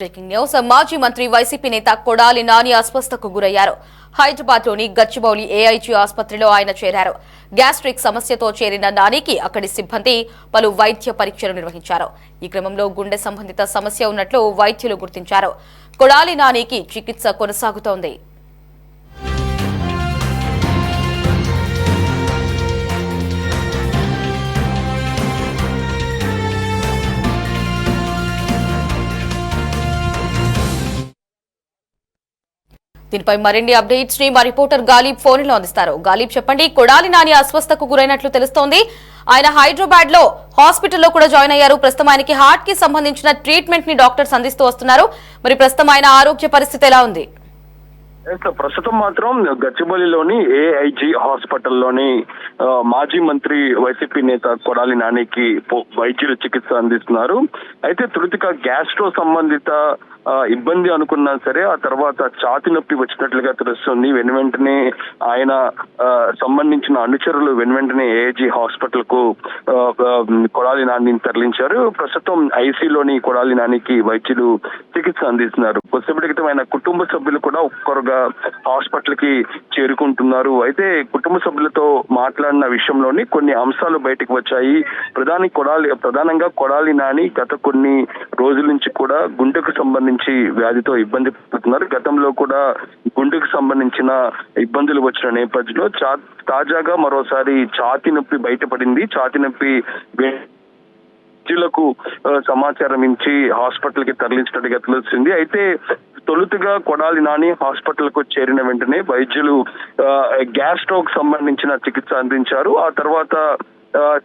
Breaking news. మాజీ మంత్రి YCP నేత కొడాలి నాని అస్వస్థతకు గురయ్యారు. హైదరాబాద్ లోని గచ్చిబౌలి ఏఐజీ ఆసుపత్రిలో ఆయన చేరారు. గ్యాస్ట్రిక్ సమస్యతో చేరిన నానికి అక్కడి సిబ్బంది పలు వైద్య పరీక్షలు నిర్వహించారు. ఈ క్రమంలో గుండె సంబంధిత సమస్య ఉన్నట్లు వైద్యులు గుర్తించారు. కొడాలి నానికి చికిత్స కొనసాగుతోంది. దీనిపై మరిన్ని అప్డేట్స్ ని మా రిపోర్టర్ గాలిబ్ ఫోన్ లో అందిస్తారు. గాలిబ్, చెప్పండి, కొడాలి నాని అస్వస్థతకు గురైనట్లు తెలుస్తోంది. ఆయన హైదరాబాద్ లో హాస్పిటల్లో కూడా జాయిన్ అయ్యారు. ప్రస్తుతం ఆయనకి హార్ట్ కి సంబంధించిన ట్రీట్మెంట్ ని డాక్టర్స్ అందిస్తూ వస్తున్నారు. మరి ప్రస్తుతం ఆయన ఆరోగ్య పరిస్థితి ఎలా ఉంది? ప్రస్తుతం మాత్రం గచ్చిబౌలిలోని ఏఐజీ హాస్పిటల్లోని మాజీ మంత్రి వైసీపీ నేత కొడాలి నానికి వైద్యులు చికిత్స అందిస్తున్నారు. అయితే తొలుతగా గ్యాస్ట్రో సంబంధిత ఇబ్బంది అనుకున్నా సరే ఆ తర్వాత ఛాతి నొప్పి వచ్చినట్లుగా తెలుస్తుంది. వెనువెంటనే ఆయన సంబంధించిన అనుచరులు వెనువెంటనే ఏఐజీ హాస్పిటల్ కు కొడాలి నానిని తరలించారు. ప్రస్తుతం ఐసీలోని కొడాలి నానికి వైద్యులు చికిత్స అందిస్తున్నారు. కొద్దిసేపటి క్రితం ఆయన కుటుంబ సభ్యులు కూడా ఒక్కొక్కరుగా హాస్పిటల్ కి చేరుకుంటున్నారు. అయితే కుటుంబ సభ్యులతో మాట్లాడిన విషయంలోని కొన్ని అంశాలు బయటకు వచ్చాయి. ప్రధానంగా కొడాలి నాని గత కొన్ని రోజుల నుంచి కూడా గుండెకు సంబంధించి వ్యాధితో ఇబ్బంది పడుతున్నారు. గతంలో కూడా గుండెకు సంబంధించిన ఇబ్బందులు వచ్చిన నేపథ్యంలో తాజాగా మరోసారి ఛాతి నొప్పి బయటపడింది. ఛాతి నొప్పి వైద్యులకు సమాచారం ఇచ్చి హాస్పిటల్ కి తరలించినట్టుగా తెలుస్తుంది. అయితే తొలుతగా కొడాలి నాని హాస్పిటల్ కు చేరిన వెంటనే వైద్యులు గ్యాస్ట్రోక్ సంబంధించిన చికిత్స అందించారు. ఆ తర్వాత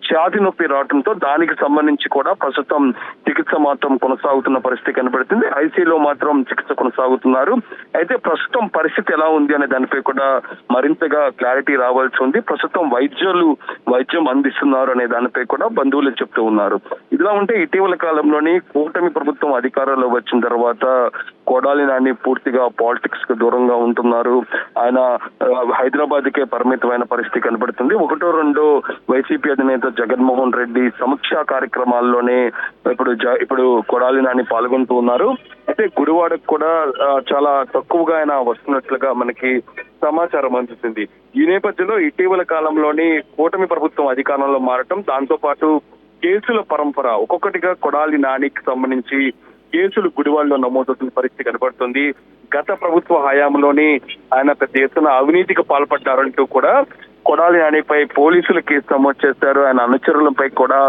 ఛాతి నొప్పి రావడంతో దానికి సంబంధించి కూడా ప్రస్తుతం చికిత్స మాత్రం కొనసాగుతున్న పరిస్థితి కనబడుతుంది. ఐసీలో మాత్రం చికిత్స కొనసాగుతున్నారు. అయితే ప్రస్తుతం పరిస్థితి ఎలా ఉంది అనే దానిపై కూడా మరింతగా క్లారిటీ రావాల్సి ఉంది. ప్రస్తుతం వైద్యం అందిస్తున్నారు అనే దానిపై కూడా బంధువులు చెప్తూ ఉన్నారు. ఇదిలా ఉంటే ఇటీవల కాలంలోని కూటమి ప్రభుత్వం అధికారంలో వచ్చిన తర్వాత కొడాలి నాని పూర్తిగా పాలిటిక్స్ కు దూరంగా ఉంటున్నారు. ఆయన హైదరాబాద్ కే పరిమితమైన పరిస్థితి కనబడుతుంది. ఒకటో రెండో వైసీపీ అధినేత జగన్మోహన్ రెడ్డి సమీక్షా కార్యక్రమాల్లోనే ఇప్పుడు కొడాలి నాని పాల్గొంటూ ఉన్నారు. అయితే గుడివాడకు కూడా చాలా తక్కువగా ఆయన వస్తున్నట్లుగా మనకి సమాచారం అందుతుంది. ఈ నేపథ్యంలో ఇటీవల కాలంలోని కూటమి ప్రభుత్వం అధికారంలో మారటం, దాంతో పాటు కేసుల పరంపర ఒక్కొక్కటిగా కొడాలి నానికి సంబంధించి కేసులు గుడివాడలో నమోదవుతున్న పరిస్థితి కనబడుతుంది. గత ప్రభుత్వ హయాంలోని ఆయన పెద్ద ఎత్తున అవినీతికి పాల్పడ్డారంటూ కూడా కొడాలి నానిపై పోలీసులు కేసు నమోదు చేశారు. ఆయన అనుచరులపై కూడా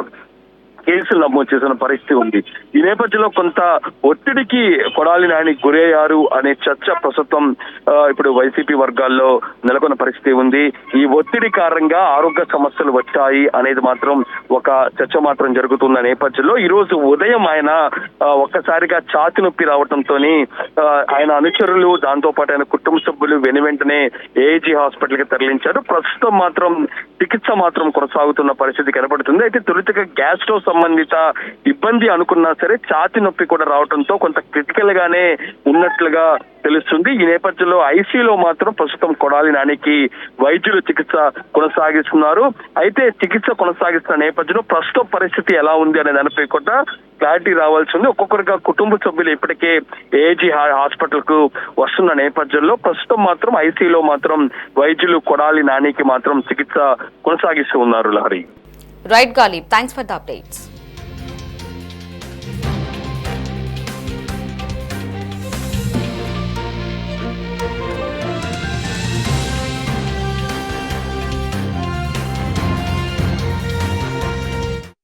కేసులు నమోదు చేసిన పరిస్థితి ఉంది. ఈ నేపథ్యంలో కొంత ఒత్తిడికి కొడాలి నాని గురయ్యారు అనే చర్చ ప్రస్తుతం ఇప్పుడు వైసీపీ వర్గాల్లో నెలకొన్న పరిస్థితి ఉంది. ఈ ఒత్తిడి కారణంగా ఆరోగ్య సమస్యలు వచ్చాయి అనేది మాత్రం ఒక చర్చ మాత్రం జరుగుతున్న నేపథ్యంలో ఈ రోజు ఉదయం ఆయన ఒక్కసారిగా ఛాతి నొప్పి రావడంతో ఆయన అనుచరులు, దాంతో పాటు ఆయన కుటుంబ సభ్యులు వెనువెంటనే ఏఐజీ హాస్పిటల్ కి తరలించారు. ప్రస్తుతం మాత్రం చికిత్స మాత్రం కొనసాగుతున్న పరిస్థితి కనబడుతుంది. అయితే తొలుతగా గ్యాస్ట్రో సంబంధిత ఇబ్బంది అనుకున్నా సరే ఛాతి నొప్పి కూడా రావడంతో కొంత క్రిటికల్ గానే ఉన్నట్లుగా తెలుస్తుంది. ఈ నేపథ్యంలో ఐసీలో మాత్రం ప్రస్తుతం కొడాలి నానికి వైద్యులు చికిత్స కొనసాగిస్తున్నారు. అయితే చికిత్స కొనసాగిస్తున్న నేపథ్యంలో ప్రస్తుత పరిస్థితి ఎలా ఉంది అనే దానిపై కూడా క్లారిటీ రావాల్సి ఉంది. ఒక్కొక్కరిగా కుటుంబ సభ్యులు ఇప్పటికే ఏఐజీ హాస్పిటల్ కు వస్తున్న నేపథ్యంలో ప్రస్తుతం మాత్రం ఐసీలో మాత్రం వైద్యులు కొడాలి నానికి మాత్రం చికిత్స కొనసాగిస్తూ ఉన్నారు. Lahari. Right, Galib. Thanks for the updates.